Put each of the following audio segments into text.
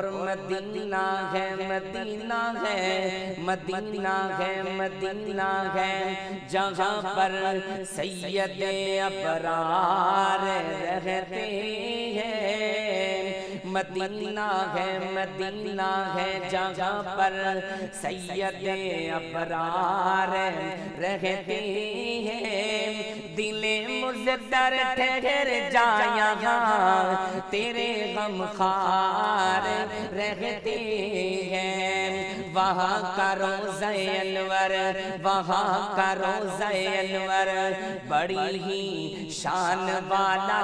اور مدینہ ہے مدینہ ہے مدینہ ہے مدینہ ہے جہاں پر سید ابرار رہتے ہیں، مدینہ ہے مدینہ ہے جہاں پر سید ابرار رہتے ہیں، دل مزدر ٹھہر جایا تیرے غم خار رہتے ہیں، وہاں کا روضہ انور وہاں کا روضہ انور بڑی ہی شان والا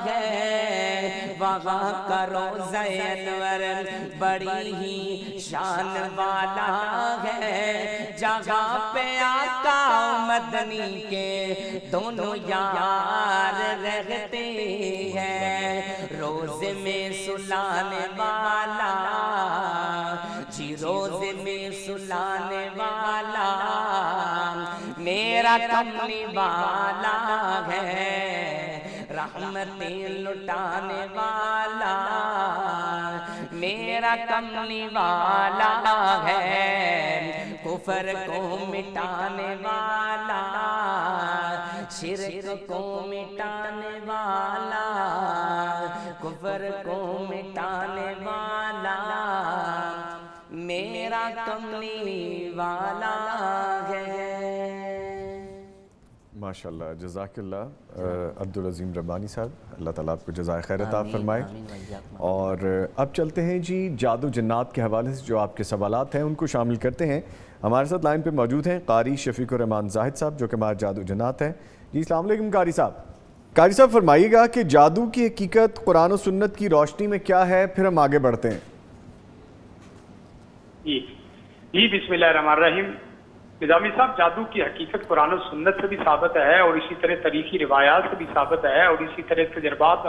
ہے، وہاں کا روضہ انور بڑی ہی شان والا ہے، جہاں پہ آقا مدنی کے دونوں یار رہتے ہیں، روز میں سلانے والا جی روز میں سلانے والا میرا کملی والا ہے، رحمتیں لٹانے والا میرا کملی والا ہے، کفر کو مٹانے والا شرک کو مٹانے والا کفر کو مٹانے والا میرا کملی والا ہے۔ ماشاءاللہ، جزاک اللہ عبدالعظیم ربانی صاحب، اللہ تعالیٰ آپ کو جزائے خیر عطا فرمائے۔ اور اب چلتے ہیں جی جادو جنات کے حوالے سے جو آپ کے سوالات ہیں ان کو شامل کرتے ہیں۔ ہمارے ساتھ لائن پہ موجود ہیں قاری شفیق الرحمان زاہد صاحب جو کہ ہمارے جادو جنات ہیں۔ جی السلام علیکم قاری صاحب۔ قاری صاحب فرمائیے گا کہ جادو کی حقیقت قرآن و سنت کی روشنی میں کیا ہے، پھر ہم آگے بڑھتے ہیں۔ جی بسم اللہ الرحمن الرحیم۔ نظامی صاحب، جادو کی حقیقت قرآن و سنت سے بھی ثابت ہے اور اسی طرح تاریخی روایات سے بھی ثابت ہے اور اسی طرح تجربات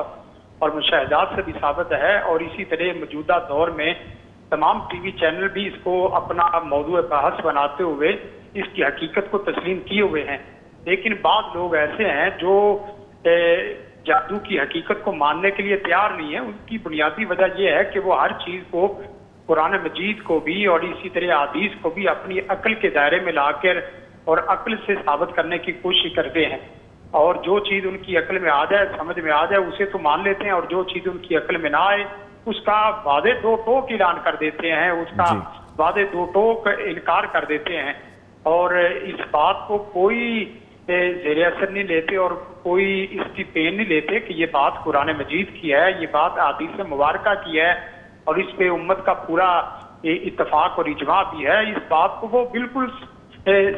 اور مشاہدات سے بھی ثابت ہے اور اسی طرح موجودہ دور میں تمام ٹی وی چینل بھی اس کو اپنا موضوع بحث بناتے ہوئے اس کی حقیقت کو تسلیم کیے ہوئے ہیں، لیکن بعض لوگ ایسے ہیں جو جادو کی حقیقت کو ماننے کے لیے تیار نہیں ہیں۔ ان کی بنیادی وجہ یہ ہے کہ وہ ہر چیز کو قرآن مجید کو بھی اور اسی طرح حدیث کو بھی اپنی عقل کے دائرے میں لا کر اور عقل سے ثابت کرنے کی کوشش کرتے ہیں، اور جو چیز ان کی عقل میں آ جائے، سمجھ میں آ جائے، اسے تو مان لیتے ہیں، اور جو چیز ان کی عقل میں نہ آئے اس کا واضح دو ٹوک اعلان کر دیتے ہیں، اس کا واضح دو ٹوک انکار کر دیتے ہیں، اور اس بات کو کوئی زیر اثر نہیں لیتے اور کوئی اس کی پین نہیں لیتے کہ یہ بات قرآن مجید کی ہے، یہ بات حدیث مبارکہ کی ہے اور اس پہ امت کا پورا اتفاق اور اجماع بھی ہے۔ اس بات کو وہ بالکل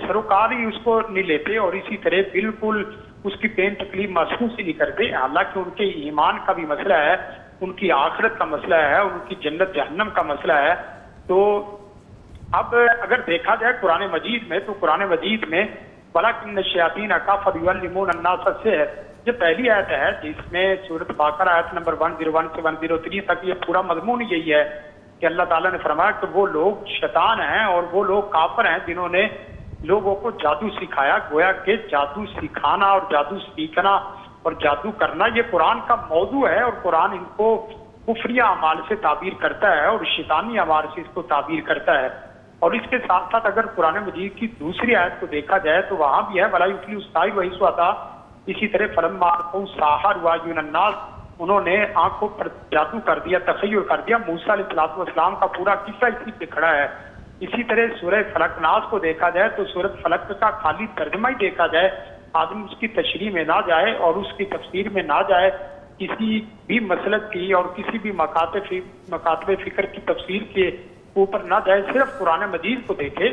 سروکار ہی اس کو نہیں لیتے اور اسی طرح بالکل اس کی پین تکلیف محسوس ہی نہیں کرتے، حالانکہ ان کے ایمان کا بھی مسئلہ ہے، ان کی آخرت کا مسئلہ ہے، ان کی جنت جہنم کا مسئلہ ہے۔ تو اب اگر دیکھا جائے قرآن مجید میں، تو قرآن مجید میں وَلَكِنَّ الشَّيَاطِينَ كَفَرُوا يُعَلِّمُونَ النَّاسَ سے ہے، یہ پہلی آیت ہے جس میں سورۃ بقرہ آیت نمبر 101 سے 103 تک یہ پورا مضمون یہی ہے کہ اللہ تعالیٰ نے فرمایا کہ وہ لوگ شیطان ہیں اور وہ لوگ کافر ہیں جنہوں نے لوگوں کو جادو سکھایا۔ گویا کہ جادو سکھانا اور جادو سیکھنا اور جادو کرنا یہ قرآن کا موضوع ہے، اور قرآن ان کو کفریہ اعمال سے تعبیر کرتا ہے اور شیطانی اعمال سے اس کو تعبیر کرتا ہے۔ اور اس کے ساتھ ساتھ اگر قرآن مجید کی دوسری آیت کو دیکھا جائے تو وہاں بھی ہے وَلَا يُفْلِحُ السَّاحِرُ وَحَيْثُ أَتَىٰ، اسی طرح فَلَمَّا أَلْقَوْا السَّحَرَةَ وَأَعْيُنَ النَّاسِ، انہوں نے آنکھوں پر جادو کر دیا، تخیل کر دیا۔ موسیٰ علیہ السلام کا پورا قصہ اسی پہ کھڑا ہے۔ اسی طرح سورہ فلق ناس کو دیکھا جائے تو سورۃ فلق کا خالی ترجمہ ہی دیکھا جائے، آدمی اس کی تشریح میں نہ جائے اور اس کی تفسیر میں نہ جائے، کسی بھی مسلک کی اور کسی بھی مکاتب فکر کی تفسیر کے اوپر نہ جائے، صرف قرآن مجید کو دیکھے،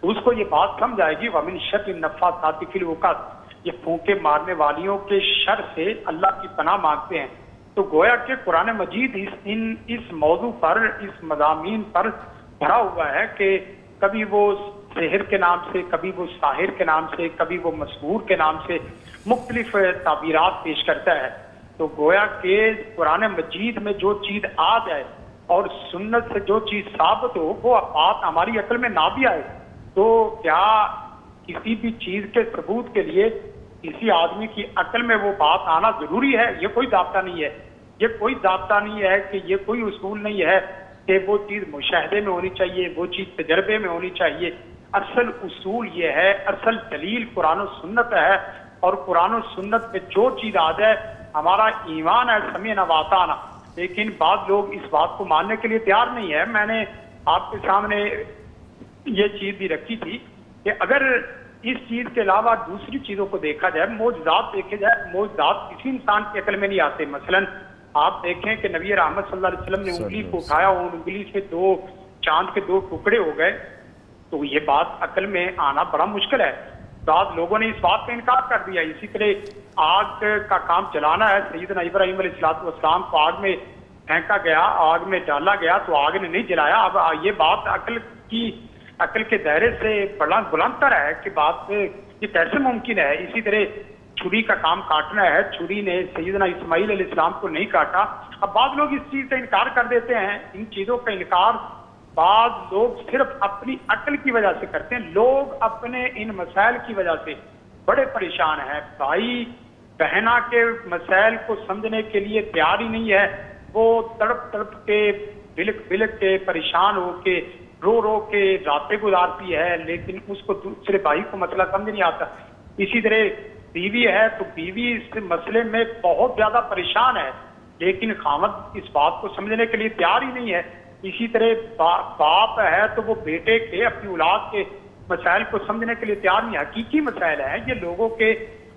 اس کو یہ بات سمجھ آئے گی وَمِن شَرِّ النَّفَّاثَاتِ فِی الْعُقَدِ، یہ پھونکے مارنے والیوں کے شر سے اللہ کی پناہ مانگتے ہیں۔ تو گویا کہ قرآن مجید اس موضوع پر، اس مضامین پر بھرا ہوا ہے کہ کبھی وہ سحر کے نام سے، کبھی وہ ساحر کے نام سے، کبھی وہ مسحور کے نام سے مختلف تعبیرات پیش کرتا ہے۔ تو گویا کہ قرآن مجید میں جو چیز آ جائے اور سنت سے جو چیز ثابت ہو، وہ بات ہماری عقل میں نہ بھی آئے تو کیا کسی بھی چیز کے ثبوت کے لیے کسی آدمی کی عقل میں وہ بات آنا ضروری ہے؟ یہ کوئی ضابطہ نہیں ہے۔ یہ کوئی ضابطہ نہیں ہے کہ یہ کوئی اصول نہیں ہے کہ وہ چیز مشاہدے میں ہونی چاہیے، وہ چیز تجربے میں ہونی چاہیے. اصل اصول یہ ہے، اصل دلیل قرآن و سنت ہے، اور قرآن و سنت میں جو چیز آ جائے ہمارا ایمان ہے سمعنا واطعنا. لیکن بعض لوگ اس بات کو ماننے کے لیے تیار نہیں ہے. میں نے آپ کے سامنے یہ چیز بھی رکھی تھی کہ اگر اس چیز کے علاوہ دوسری چیزوں کو دیکھا جائے، معجزات دیکھے جائے، معجزات کسی انسان کی عقل میں نہیں آتے. مثلا آپ دیکھیں کہ نبی رحمت صلی اللہ علیہ وسلم نے انگلی کو اٹھایا اور انگلی سے چاند کے 2 ٹکڑے ہو گئے، تو یہ بات عقل میں آنا بڑا مشکل ہے. بعض لوگوں نے اس بات کا انکار کر دیا. اسی طرح آگ کا کام چلانا ہے، سیدنا ابراہیم علیہ السلام کو آگ میں پھینکا گیا، آگ میں ڈالا گیا تو آگ نے نہیں جلایا. اب یہ بات عقل کے دائرے سے بلند تر ہے کہ بات یہ کیسے ممکن ہے. اسی طرح چھری کا کام کاٹنا ہے، چھری نے سیدنا اسماعیل علیہ السلام کو نہیں کاٹا. اب بعض لوگ اس چیز سے انکار کر دیتے ہیں. ان چیزوں کا انکار بعض لوگ صرف اپنی عقل کی وجہ سے کرتے ہیں. لوگ اپنے ان مسائل کی وجہ سے بڑے پریشان ہیں. بھائی بہنا کے مسائل کو سمجھنے کے لیے تیار ہی نہیں ہے. وہ تڑپ کے بلک کے پریشان ہو کے رو کے راتیں گزارتی ہے، لیکن اس کو دوسرے بھائی کو مسئلہ سمجھ نہیں آتا. اسی طرح بیوی ہے تو بیوی اس مسئلے میں بہت زیادہ پریشان ہے، لیکن خاوند اس بات کو سمجھنے کے لیے تیار ہی نہیں ہے. اسی طرح باپ ہے تو وہ بیٹے کے، اپنی اولاد کے مسائل کو سمجھنے کے لیے تیار نہیں. حقیقی مسائل ہیں یہ لوگوں کے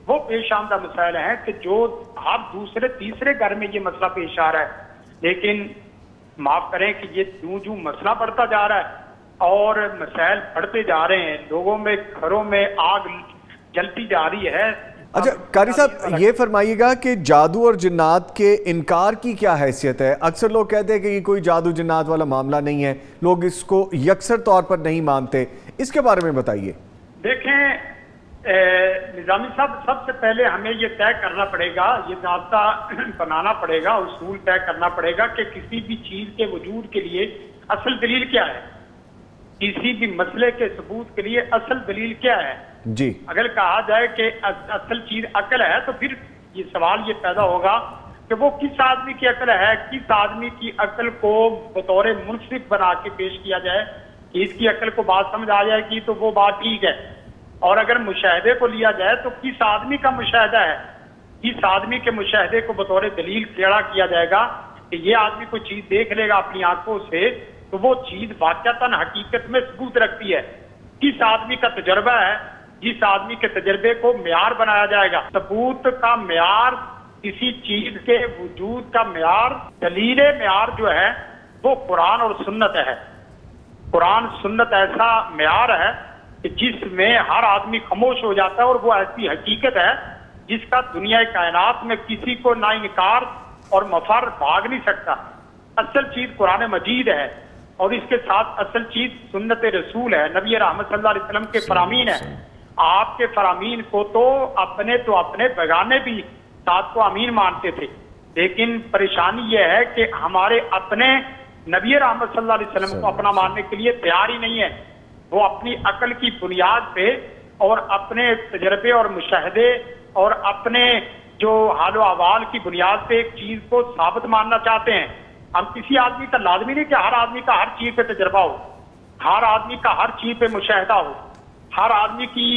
وہ پیش آمدہ مسائل ہیں کہ جو ہر دوسرے تیسرے گھر میں یہ مسئلہ پیش آ رہا ہے. لیکن معاف کریں کہ یہ جو مسئلہ بڑھتا جا رہا ہے اور مسائل بڑھتے جا رہے ہیں، لوگوں میں گھروں میں آگ جلتی جا رہی ہے. اچھا قاری صاحب یہ فرمائیے گا کہ جادو اور جنات کے انکار کی کیا حیثیت ہے؟ اکثر لوگ کہتے ہیں کہ یہ کوئی جادو جنات والا معاملہ نہیں ہے، لوگ اس کو یکسر طور پر نہیں مانتے، اس کے بارے میں بتائیے. دیکھیں نظامی صاحب، سب سے پہلے ہمیں یہ طے کرنا پڑے گا، یہ ضابطہ بنانا پڑے گا، اصول طے کرنا پڑے گا کہ کسی بھی چیز کے وجود کے لیے اصل دلیل کیا ہے. کسی بھی مسئلے کے ثبوت کے لیے اصل دلیل کیا ہے. جی اگر کہا جائے کہ اصل چیز عقل ہے تو پھر یہ سوال یہ پیدا ہوگا کہ وہ کس آدمی کی عقل ہے، کس آدمی کی عقل کو بطور منصف بنا کے پیش کیا جائے کہ اس کی عقل کو بات سمجھ آ جائے گی تو وہ بات ٹھیک ہے. اور اگر مشاہدے کو لیا جائے تو کس آدمی کا مشاہدہ ہے، کس آدمی کے مشاہدے کو بطور دلیل کھڑا کیا جائے گا کہ یہ آدمی کوئی چیز دیکھ لے گا اپنی آنکھوں سے تو وہ چیز واقعتاً حقیقت میں ثبوت رکھتی ہے. کس آدمی کا تجربہ ہے، جس آدمی کے تجربے کو معیار بنایا جائے گا. ثبوت کا معیار، کسی چیز کے وجود کا معیار، دلیل معیار جو ہے وہ قرآن اور سنت ہے. قرآن سنت ایسا معیار ہے کہ جس میں ہر آدمی خاموش ہو جاتا ہے، اور وہ ایسی حقیقت ہے جس کا دنیا کائنات میں کسی کو نہ انکار اور مفر بھاگ نہیں سکتا. اصل چیز قرآن مجید ہے اور اس کے ساتھ اصل چیز سنت رسول ہے، نبی رحمت صلی اللہ علیہ وسلم کے فرامین ہے. آپ کے فرامین کو تو اپنے بیگانے بھی ساتھ کو امین مانتے تھے، لیکن پریشانی یہ ہے کہ ہمارے اپنے نبی رحمت صلی اللہ علیہ وسلم کو اپنا ماننے کے لیے تیار ہی نہیں ہے. وہ اپنی عقل کی بنیاد پہ اور اپنے تجربے اور مشاہدے اور اپنے جو حال و احوال کی بنیاد پہ ایک چیز کو ثابت ماننا چاہتے ہیں. ہم کسی آدمی کا لازمی نہیں کہ ہر آدمی کا ہر چیز پہ تجربہ ہو، ہر آدمی کا ہر چیز پہ مشاہدہ ہو، ہر آدمی کی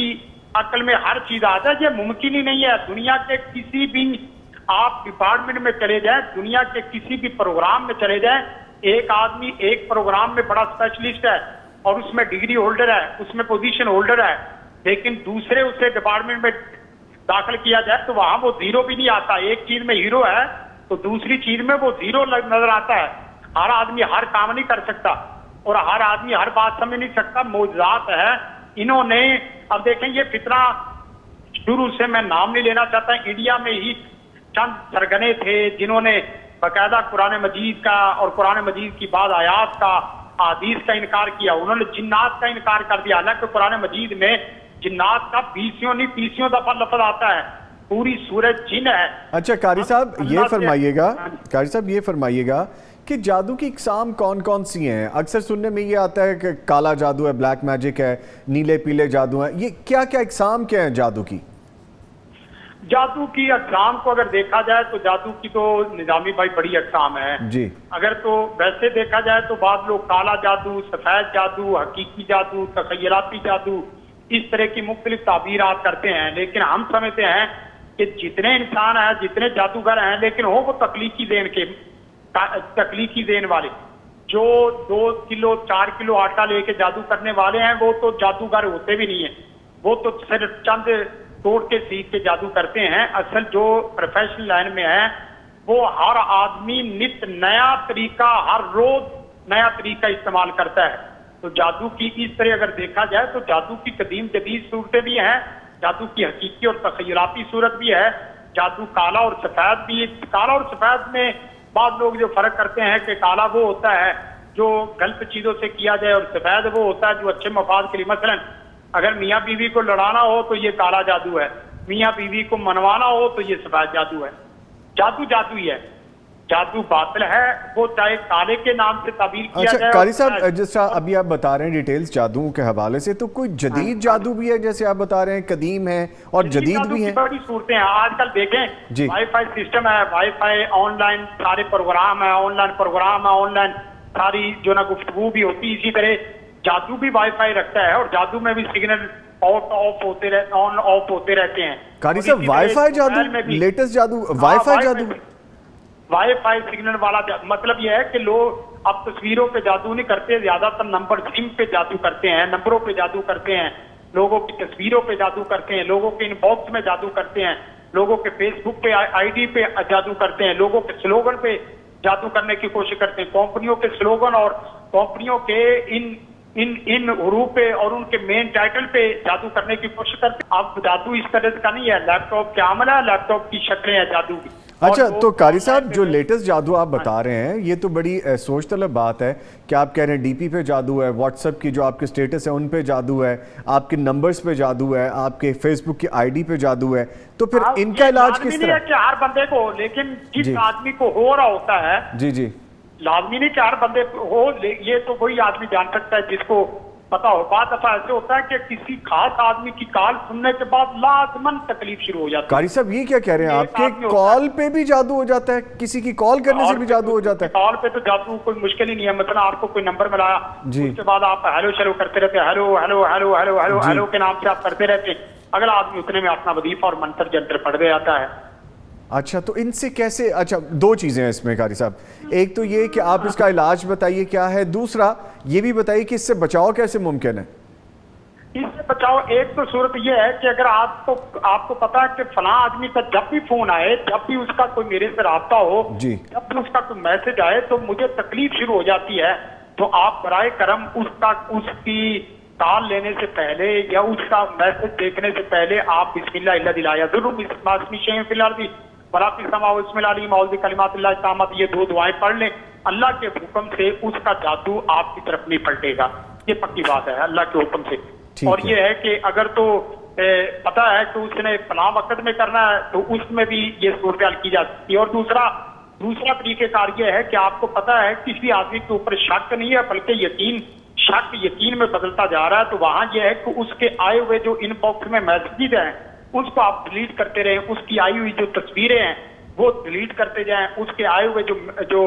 عقل میں ہر چیز آ جائے. یہ ممکن ہی نہیں ہے. دنیا کے کسی بھی آپ ڈپارٹمنٹ میں چلے جائیں، دنیا کے کسی بھی پروگرام میں چلے جائیں، ایک آدمی ایک پروگرام میں بڑا اسپیشلسٹ ہے اور اس میں ڈگری ہولڈر ہے، اس میں پوزیشن ہولڈر ہے، لیکن دوسرے اسے ڈپارٹمنٹ میں داخل کیا جائے تو وہاں وہ زیرو بھی نہیں آتا. ایک چیز میں ہیرو ہے تو دوسری چیز میں وہ زیرو نظر آتا ہے. ہر آدمی ہر کام نہیں کر سکتا اور ہر آدمی ہر بات سمجھ نہیں سکتا. معجزات ہے. انہوں نے اب دیکھیں یہ فتنہ شروع سے میں نام نہیں لینا چاہتا، انڈیا میں ہی چند سرگنے تھے جنہوں نے باقاعدہ قرآن مجید کا اور قرآن مجید کی بعض آیات کا، احادیث کا انکار کیا. انہوں نے جنات کا انکار کر دیا، حالانکہ قرآن مجید میں جنات کا 20 نہیں 30 دفعہ لفظ آتا ہے. پوری سورۃ جن ہے. اچھا قاری صاحب یہ فرمائیے گا کہ جادو کی اقسام کون کون سی ہیں؟ اکثر سننے میں یہ آتا ہے کہ کالا جادو ہے، بلیک میجک ہے، نیلے پیلے جادو ہیں. یہ کیا کیا اقسام کیا ہیں جادو کی؟ جادو کی اقسام کو اگر دیکھا جائے تو جادو کی تو نظامی بھائی بڑی اقسام ہے جی. اگر تو ویسے دیکھا جائے تو بعض لوگ کالا جادو، سفید جادو، حقیقی جادو، تخیلاتی جادو، اس طرح کی مختلف تعبیرات کرتے ہیں، لیکن ہم سمجھتے ہیں کہ جتنے انسان ہیں، جتنے جادوگر ہیں، لیکن ہو وہ تخلیقی دین والے، جو 2 کلو 4 کلو آٹا لے کے جادو کرنے والے ہیں، وہ تو جادوگر ہوتے بھی نہیں ہیں، وہ تو صرف چند توڑ کے سیکھ کے جادو کرتے ہیں. اصل جو پروفیشنل لائن میں ہے وہ ہر آدمی نت نیا طریقہ، ہر روز نیا طریقہ استعمال کرتا ہے. تو جادو کی اس طرح اگر دیکھا جائے تو جادو کی قدیم جدید صورتیں بھی ہیں، جادو کی حقیقی اور تخیلاتی صورت بھی ہے، جادو کالا اور سفید بھی. کالا اور سفید میں بعض لوگ جو فرق کرتے ہیں کہ کالا وہ ہوتا ہے جو غلط چیزوں سے کیا جائے اور سفید وہ ہوتا ہے جو اچھے مفاد کے لیے. مثلا اگر میاں بیوی کو لڑانا ہو تو یہ کالا جادو ہے، میاں بیوی کو منوانا ہو تو یہ سفید جادو ہے. جادو جادو ہی ہے، جادو باطل ہے، وہ چاہے کالے کے نام سے تعبیر کیا اچھا جائے. قاری صاحب، جس طرح ابھی آپ بتا رہے ہیں ڈیٹیلز جادو کے حوالے سے، تو کوئی جدید جادو بھی ہے جیسے آپ بتا رہے ہیں، قدیم ہے اور جدید بھی ہیں؟ بڑی صورتیں ہیں آج کل دیکھیں، جی. وائی فائی سسٹم ہے، وائی فائی آن لائن سارے پروگرام ہیں، آن لائن ساری جو نا گفتگو بھی ہوتی. اسی طرح جادو بھی وائی فائی رکھتا ہے اور جادو میں بھی سگنل آف ہوتے رہتے ہیں. قاری صاحب وائی فائی جادو، لیٹسٹ جادو وائی فائی جادو، وائی فائی سگنل والا مطلب یہ ہے کہ لوگ اب تصویروں پہ جادو نہیں کرتے، زیادہ تر نمبر سم پہ جادو کرتے ہیں، نمبروں پہ جادو کرتے ہیں، لوگوں کی تصویروں پہ جادو کرتے ہیں، لوگوں کے ان باکس میں جادو کرتے ہیں، لوگوں کے فیس بک پہ آئی ڈی پہ جادو کرتے ہیں، لوگوں کے سلوگن پہ جادو کرنے کی کوشش کرتے ہیں، کمپنیوں کے سلوگن اور کمپنیوں کے ان حروف پہ اور ان کے مین ٹائٹل پہ جادو کرنے کی کوشش کرتے ہیں. اب جادو اس طرح کا نہیں ہے، لیپ ٹاپ کیا عمل ہے، لیپ ٹاپ کی شکلیں ہیں جادو کی. اچھا تو قاری صاحب جو لیٹسٹ جادو آپ بتا رہے ہیں یہ تو بڑی سوچ طلب بات ہے کہ آپ کہہ رہے ہیں ڈی پی پہ جادو ہے، واٹس ایپ کی جو آپ کے سٹیٹس ہے ان پہ جادو ہے، آپ کے نمبرز پہ جادو ہے، آپ کے فیس بک کی آئی ڈی پہ جادو ہے، تو پھر ان کا علاج کس طرح؟ لازمی نہیں ہے کہ ہر بندے کو، لیکن جس آدمی کو ہو رہا ہوتا ہے، جی لازمی نہیں کہ ہر بندے ہو، یہ تو وہی آدمی جان سکتا ہے جس کو پتا ہو. بعض دفعہ ایسے ہوتا ہے کہ کسی خاص آدمی کی کال سننے کے بعد لازماً تکلیف شروع ہو جاتی ہے. قاری صاحب یہ کیا کہہ رہے ہیں آپ کے کال پہ بھی جادو ہو جاتا ہے، کسی کی کال کرنے سے بھی جادو ہو جاتا ہے؟ کال پہ تو جادو کوئی مشکل ہی نہیں ہے. مثلا آپ کو کوئی نمبر ملایا، اس کے بعد آپ ہیلو شروع کرتے رہتے ہیں، hello hello hello hello hello hello کے نام سے آپ کرتے رہتے ہیں، اگلا آدمی اتنے میں اپنا وظیفہ اور منتر جنتر پڑھ دے جاتا ہے. اچھا تو ان سے کیسے، اچھا 2 چیزیں ہیں اس میں قاری صاحب، ایک تو یہ کہ آپ اس کا علاج بتائیے کیا ہے، دوسرا یہ بھی بتائیے کہ اس سے بچاؤ کیسے ممکن ہے؟ اس سے بچاؤ ایک تو صورت یہ ہے کہ اگر آپ کو پتا ہے کہ فلاں آدمی کا جب بھی فون آئے، جب بھی اس کا کوئی میرے سے رابطہ ہو، جب بھی اس کا کوئی میسج آئے تو مجھے تکلیف شروع ہو جاتی ہے، تو آپ برائے کرم اس کی کال لینے سے پہلے یا اس کا میسج دیکھنے سے پہلے آپ بسم اللہ اللہ دلایا ضرور. فی الحال بھی بلا فی السماء بسم اللہ علی معوذ بکلمات اللہ التامات، یہ 2 دعائیں پڑھ لیں، اللہ کے حکم سے اس کا جادو آپ کی طرف نہیں پلٹے گا، یہ پکی بات ہے اللہ کے حکم سے. اور یہ ہے کہ اگر تو پتا ہے کہ اس نے فلاں وقت میں کرنا ہے تو اس میں بھی یہ صورتحال کی جا سکتی ہے. اور دوسرا طریقہ کار یہ ہے کہ آپ کو پتا ہے کسی آدمی کے اوپر شک نہیں ہے بلکہ یقین میں بدلتا جا رہا ہے، تو وہاں یہ ہے کہ اس کے آئے ہوئے جو ان باکس میں میسیجز ہیں اس کو آپ ڈیلیٹ کرتے رہیں، اس کی آئی ہوئی جو تصویریں ہیں وہ ڈیلیٹ کرتے جائیں، اس کے آئے ہوئے جو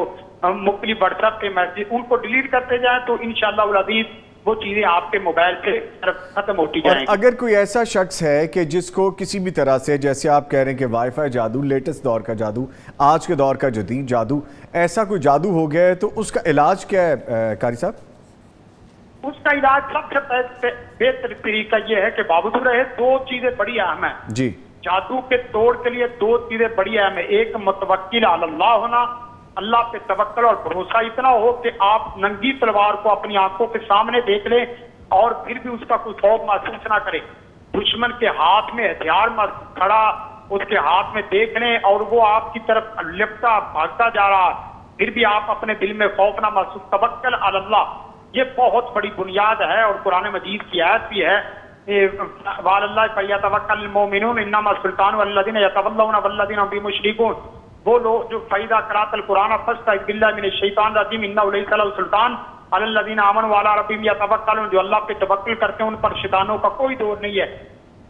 مختلف واٹس ایپ کے میسیج ان کو ڈیلیٹ کرتے جائیں، تو انشاءاللہ العزیز وہ چیزیں آپ کے موبائل سے ختم ہوتی جائیں گی. اگر کوئی ایسا شخص ہے کہ جس کو کسی بھی طرح سے، جیسے آپ کہہ رہے ہیں کہ وائی فائی جادو، لیٹسٹ دور کا جادو، آج کے دور کا جدید جادو، ایسا کوئی جادو ہو گیا ہے تو اس کا علاج کیا ہے قاری صاحب؟ اس کا علاج سب سے بہتر طریقہ یہ ہے کہ باوجود رہے 2 چیزیں بڑی اہم ہیں. جی. جادو کے توڑ کے لیے 2 چیزیں بڑی اہم ہیں. ایک متوکل علی اللہ ہونا، اللہ پہ توکل اور بھروسہ اتنا ہو کہ آپ ننگی تلوار کو اپنی آنکھوں کے سامنے دیکھ لیں اور پھر بھی اس کا کوئی خوف محسوس نہ کریں. دشمن کے ہاتھ میں ہتھیار کھڑا اس کے ہاتھ میں دیکھ لیں اور وہ آپ کی طرف لپٹا بھاگتا جا رہا، پھر بھی آپ اپنے دل میں خوف نہ محسوس. توکل علی اللہ یہ بہت بڑی بنیاد ہے اور قرآن مجید کی آیت بھی ہے، وعلی اللہ فلیتوکل المؤمنون انما السلطان والذین یتولون والذین هم به مشرکون. وہ لوگ جو فَإِذَا قَرَأْتَ الْقُرْآنَ فَاسْتَعِذْ بِاللَّهِ مِنَ الشَّيْطَانِ الرَّجِيمِ إِنَّهُ لَيْسَ لَهُ سُلْطَانٌ عَلَى الَّذِينَ آمَنُوا وَعَلَىٰ رَبِّهِمْ يَتَوَكَّلُونَ. جو اللہ پہ توکل کرتے ہیں ان پر شیطانوں کا کوئی دور نہیں ہے.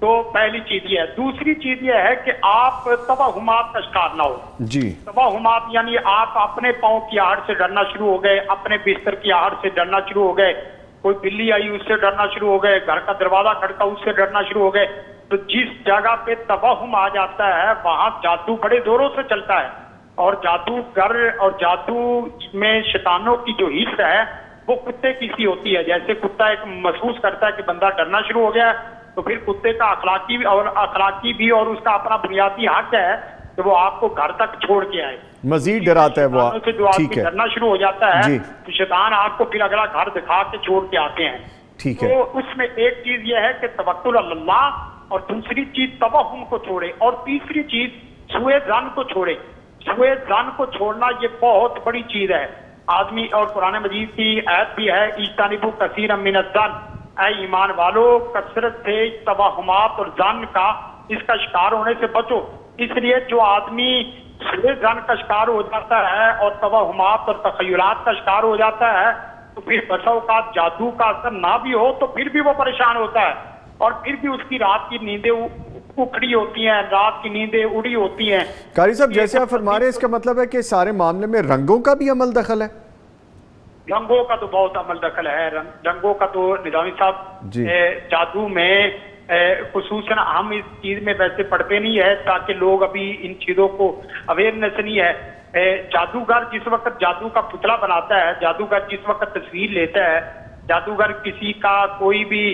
تو پہلی چیز یہ ہے. دوسری چیز یہ ہے کہ آپ توہمات کا شکار نہ ہو. جی توہمات یعنی آپ اپنے پاؤں کی آہٹ سے ڈرنا شروع ہو گئے, اپنے بستر کی آہٹ سے ڈرنا شروع ہو گئے, کوئی بلی آئی اس سے ڈرنا شروع ہو گئے, گھر کا دروازہ کھڑکا اس سے ڈرنا شروع ہو گئے. تو جس جگہ پہ توہم آ جاتا ہے وہاں جادو بڑے زوروں سے چلتا ہے. اور جادوگر اور جادو میں شیطانوں کی جو حص ہے وہ کتے کی سی ہوتی ہے. جیسے کتا ایک محسوس کرتا ہے کہ بندہ ڈرنا شروع ہو گیا ہے تو پھر کتے کا اخلاقی بھی اور اس کا اپنا بنیادی حق ہے کہ وہ آپ کو گھر تک چھوڑ کے آئے. مزید ڈراتا ہے وہ. سے جو آدمی ٹھیک ہے, ڈرنا شروع ہو جاتا ہے جی. تو شیطان آپ کو پھر اگلا گھر دکھا کے چھوڑ کے آتے ہیں. ٹھیک ہے. تو اس میں ایک چیز یہ ہے کہ توکل علی اللہ, اور دوسری چیز توہم کو چھوڑے, اور تیسری چیز سوء ظن کو چھوڑے. سوء ظن کو چھوڑنا یہ بہت بڑی چیز ہے آدمی. اور قرآن مجید کی آیت بھی ہے اجتنبوا کثیرا من الظن, اے ایمان والو کثرت سے توہمات اور ظن کا, اس کا شکار ہونے سے بچو. اس لیے جو آدمی سوء ظن کا شکار ہو جاتا ہے اور توہمات اور تخیلات کا شکار ہو جاتا ہے تو پھر بسا اوقات جادو کا اثر نہ بھی ہو تو پھر بھی وہ پریشان ہوتا ہے, اور پھر بھی اس کی رات کی نیندیں اکھڑی ہوتی ہیں, رات کی نیندیں اڑی ہوتی ہیں. قاری صاحب جیسے آپ فرما رہے ہیں اس کا مطلب ہے کہ سارے معاملے میں رنگوں کا بھی عمل دخل ہے؟ رنگوں کا تو بہت عمل دخل ہے. رنگوں کا تو نظامی صاحب جادو میں خصوصاً ہم اس چیز میں ویسے پڑھتے نہیں ہے تاکہ لوگ ابھی ان چیزوں کو اویئرنیس نہیں ہے. جادوگر جس وقت جادو کا پتلا بناتا ہے, جادوگر جس وقت تصویر لیتا ہے, جادوگر کسی کا کوئی بھی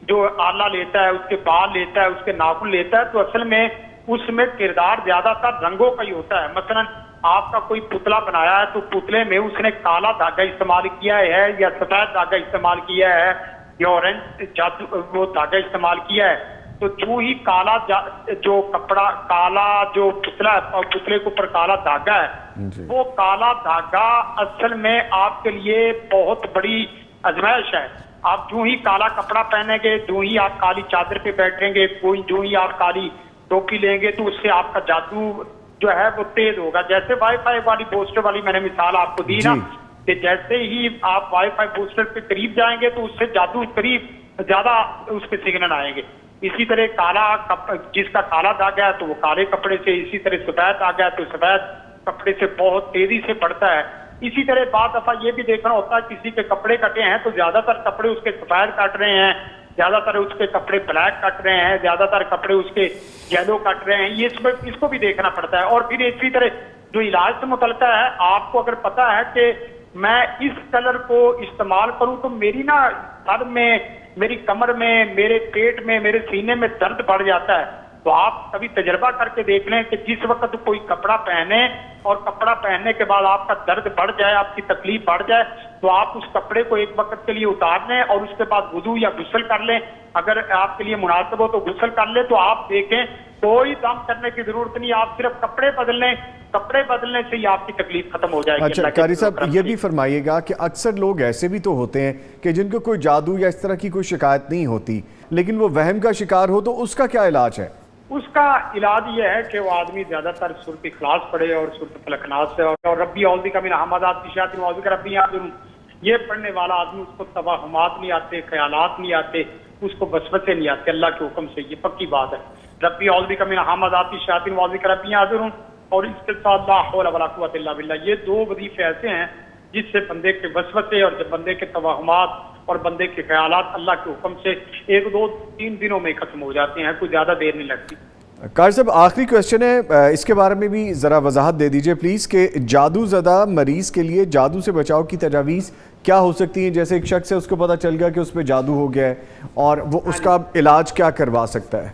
جو آلہ لیتا ہے, اس کے بال لیتا ہے, اس کے ناخن لیتا ہے, تو اصل میں اس میں کردار زیادہ تر رنگوں کا ہی ہوتا ہے. مثلا آپ کا کوئی پتلا بنایا ہے تو پتلے میں اس نے کالا دھاگا استعمال کیا ہے یا سفید دھاگا استعمال کیا ہے یا اورنج وہ دھاگا استعمال کیا ہے. تو جو ہی کالا جو کپڑا, کالا جو پتلا اور پتلے کے اوپر کالا دھاگا ہے, وہ کالا دھاگا اصل میں آپ کے لیے بہت بڑی آزمائش ہے. آپ جو ہی کالا کپڑا پہنیں گے, جو ہی آپ کالی چادر پہ بیٹھیں گے, جو ہی آپ کالی ٹوپی لیں گے تو اس سے آپ کا جادو جو ہے وہ تیز ہوگا. جیسے وائی فائی والی بوسٹر والی میں نے مثال آپ کو دی نا, کہ جیسے ہی آپ وائی فائی بوسٹر کے قریب جائیں گے تو اس سے جادو قریب زیادہ اس کے سگنل آئیں گے. اسی طرح کالا جس کا کالا داغا ہے تو وہ کالے کپڑے سے, اسی طرح سفید داغا ہے تو سفید کپڑے سے بہت تیزی سے پڑتا ہے. اسی طرح بعض دفعہ یہ بھی دیکھنا ہوتا ہے کسی کے کپڑے کٹے ہیں تو زیادہ تر کپڑے اس کے سفید کٹ رہے ہیں, زیادہ تر اس کے کپڑے بلیک کٹ رہے ہیں, زیادہ تر کپڑے اس کے یلو کٹ رہے ہیں. یہ اس کو بھی دیکھنا پڑتا ہے. اور پھر اسی طرح جو علاج سے متعلقہ ہے, آپ کو اگر پتا ہے کہ میں اس کلر کو استعمال کروں تو میری نا سر میں, میری کمر میں, میرے پیٹ میں, میرے سینے میں درد بڑھ جاتا ہے, تو آپ کبھی تجربہ کر کے دیکھ لیں کہ جس وقت کوئی کپڑا پہنے اور کپڑا پہننے کے بعد آپ کا درد بڑھ جائے, آپ کی تکلیف بڑھ جائے, تو آپ اس کپڑے کو ایک وقت کے لیے اتار لیں اور اس کے بعد وضو یا غسل کر لیں. اگر آپ کے لیے مناسب ہو تو غسل کر لیں. تو آپ دیکھیں کوئی دم کرنے کی ضرورت نہیں, آپ صرف کپڑے بدل لیں, کپڑے بدلنے سے ہی آپ کی تکلیف ختم ہو جائے گی. اچھا قاری صاحب یہ بھی فرمائیے گا کہ اکثر لوگ ایسے بھی تو ہوتے ہیں کہ جن کو کوئی جادو یا اس طرح کی کوئی شکایت نہیں ہوتی لیکن وہ وہم کا شکار ہو, تو اس کا کیا علاج ہے؟ اس کا علاج یہ ہے کہ وہ آدمی زیادہ تر سورۃ اخلاص پڑھے اور سورۃ فلق ناس سے, اور ربی اعوذ بک من همزات الشیاطین واعوذ بک ربی یحضرون, یہ پڑھنے والا آدمی اس کو توہمات نہیں آتے, خیالات نہیں آتے, اس کو وسوسے نہیں آتے اللہ کے حکم سے. یہ پکی بات ہے. ربی اعوذ بک من همزات الشیاطین واعوذ بک ربی یحضرون, اور اس کے ساتھ لا حول ولا قوت الا باللہ. یہ دو وظیفے ایسے ہیں جس سے بندے کے وسوسے اور جب بندے کے توہمات اور بندے کے خیالات اللہ کے حکم سے 1 2 3 دنوں میں ختم ہو جاتے ہیں, کوئی زیادہ دیر نہیں لگتی. قاری صاحب آخری کوشچن ہے, اس کے بارے میں بھی ذرا وضاحت دے دیجئے پلیز کہ جادو زدہ مریض کے لیے جادو سے بچاؤ کی تجاویز کیا ہو سکتی ہیں؟ جیسے ایک شخص ہے اس کو پتہ چل گیا کہ اس پہ جادو ہو گیا ہے اور وہ اس کا علاج کیا کروا سکتا ہے؟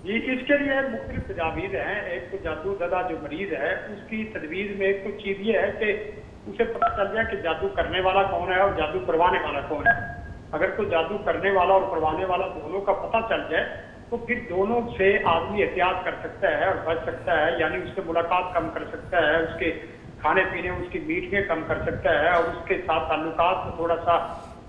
جی اس کے لیے مختلف تجاویز ہیں. ایک تو جادو زدہ جو مریض ہے اس کی تجویز میں ایک تو چیز یہ ہے کہ اسے پتہ چل جائے کہ جادو کرنے والا کون ہے اور جادو کروانے والا کون ہے. اگر کوئی جادو کرنے والا اور کروانے والا دونوں کا پتہ چل جائے تو پھر دونوں سے آدمی احتیاط کر سکتا ہے اور بچ سکتا ہے. یعنی اس سے ملاقات کم کر سکتا ہے, اس کے کھانے پینے, اس کی میٹنگیں کم کر سکتا ہے, اور اس کے ساتھ تعلقات کو تھوڑا سا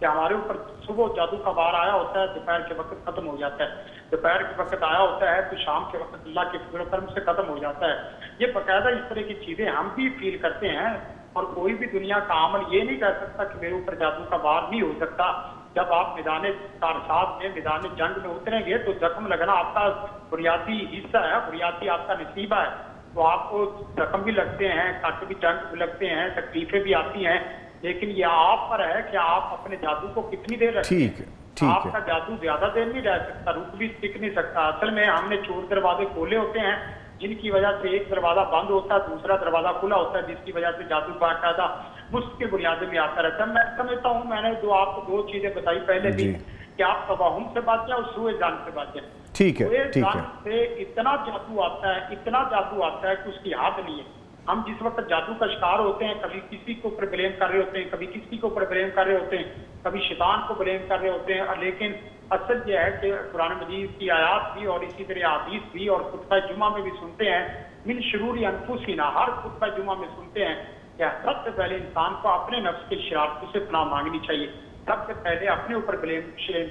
کہ ہمارے اوپر صبح جادو کا بار آیا ہوتا ہے، دوپہر کے وقت ختم ہو جاتا ہے، دوپہر کے وقت آیا ہوتا ہے تو شام کے وقت اللہ کے فضل و کرم سے ختم ہو جاتا ہے۔ یہ باقاعدہ اس طرح کی چیزیں ہم بھی فیل کرتے ہیں، اور کوئی بھی دنیا کا عمل یہ نہیں کہہ سکتا کہ میرے اوپر جادو کا بار نہیں ہو سکتا۔ جب آپ میدان کارساز میں، میدان جنگ میں اتریں گے تو زخم لگنا آپ کا بنیادی حصہ ہے، بنیادی آپ کا نصیبہ ہے، تو آپ کو زخم بھی لگتے ہیں، کٹ بھی جنگ بھی لگتے ہیں، تکلیفیں بھی آتی ہیں، لیکن یہ آپ پر ہے کہ آپ اپنے جادو کو کتنی دیر رکھتے ہیں۔ ٹھیک ہے، آپ کا جادو زیادہ دیر نہیں رہ سکتا، رک بھی ٹک نہیں سکتا۔ اصل میں ہم نے چور دروازے کھولے ہوتے ہیں جن کی وجہ سے ایک دروازہ بند ہوتا ہے، دوسرا دروازہ کھلا ہوتا ہے، جس کی وجہ سے جادو باقاعدہ مستقل بنیادوں میں آتا رہتا ہے۔ میں سمجھتا ہوں میں نے جو آپ کو دو چیزیں بتائی پہلے بھی کہ آپ توہم سے بچ جائیں اور سوئے جان سے بچ جائیں۔ ٹھیک ہے، سوئے ٹھیک ہے، جان سے اتنا جادو آتا ہے، اتنا جادو آتا ہے کہ اس کی حد نہیں ہے۔ ہم جس وقت جادو کا شکار ہوتے ہیں، کبھی کسی کے اوپر بلیم کر رہے ہوتے ہیں، کبھی کسی کے اوپر بلیم کر رہے ہوتے ہیں، کبھی شیطان کو بلیم کر رہے ہوتے ہیں، لیکن اصل یہ ہے کہ قرآن مجید کی آیات بھی اور اسی طرح حدیث بھی اور خطبہ جمعہ میں بھی سنتے ہیں، من شرور انفسنا، ہر خطبہ جمعہ میں سنتے ہیں کہ سب سے پہلے انسان کو اپنے نفس کی شرارتوں سے پناہ مانگنی چاہیے، سب سے پہلے اپنے اوپر بلیم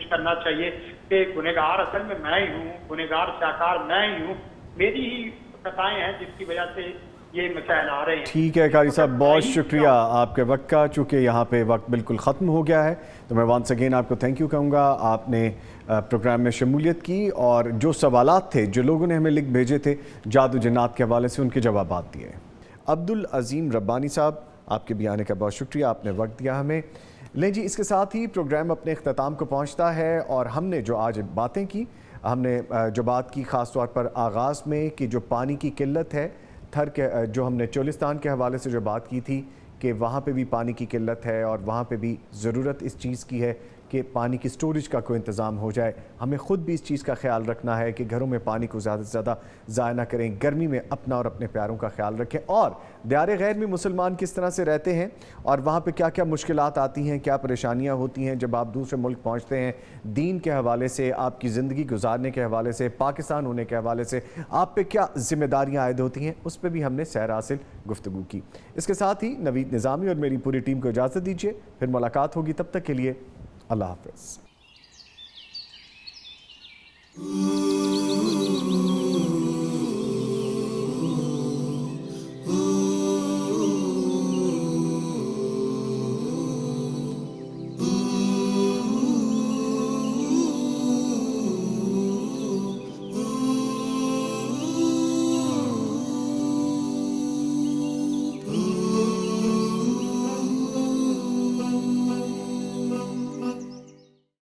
کرنا چاہیے کہ گنہگار اصل میں میں ہی ہوں، گنہگار شاکار میں ہی ہوں، میری ہی خطائیں ہیں جس کی وجہ سے یہ مسائل آ رہے ہیں۔ ٹھیک ہے قاری صاحب، بہت شکریہ آپ کے وقت کا، چونکہ یہاں پہ وقت بالکل ختم ہو گیا ہے تو میں وانس اگین آپ کو تھینک یو کہوں گا۔ آپ نے پروگرام میں شمولیت کی اور جو سوالات تھے جو لوگوں نے ہمیں لکھ بھیجے تھے جادو جنات کے حوالے سے، ان کے جوابات دیے۔ عبدالعظیم ربانی صاحب، آپ کے بھی آنے کا بہت شکریہ، آپ نے وقت دیا ہمیں۔ لیں جی، اس کے ساتھ ہی پروگرام اپنے اختتام کو پہنچتا ہے، اور ہم نے جو آج باتیں کی، ہم نے جو بات کی خاص طور پر آغاز میں کہ جو پانی کی قلت ہے، تھر کے جو ہم نے چولستان کے حوالے سے جو بات کی تھی کہ وہاں پہ بھی پانی کی قلت ہے اور وہاں پہ بھی ضرورت اس چیز کی ہے کہ پانی کی سٹوریج کا کوئی انتظام ہو جائے۔ ہمیں خود بھی اس چیز کا خیال رکھنا ہے کہ گھروں میں پانی کو زیادہ سے زیادہ ضائع نہ کریں، گرمی میں اپنا اور اپنے پیاروں کا خیال رکھیں، اور دیار غیر میں مسلمان کس طرح سے رہتے ہیں اور وہاں پہ کیا کیا مشکلات آتی ہیں، کیا پریشانیاں ہوتی ہیں جب آپ دوسرے ملک پہنچتے ہیں، دین کے حوالے سے، آپ کی زندگی گزارنے کے حوالے سے، پاکستان ہونے کے حوالے سے آپ پہ کیا ذمہ داریاں عائد ہوتی ہیں، اس پہ بھی ہم نے سیر حاصل گفتگو کی۔ اس کے ساتھ ہی نوید نظامی اور میری پوری ٹیم کو اجازت دیجیے، پھر ملاقات ہوگی، تب تک کے لیے اللہ حافظ۔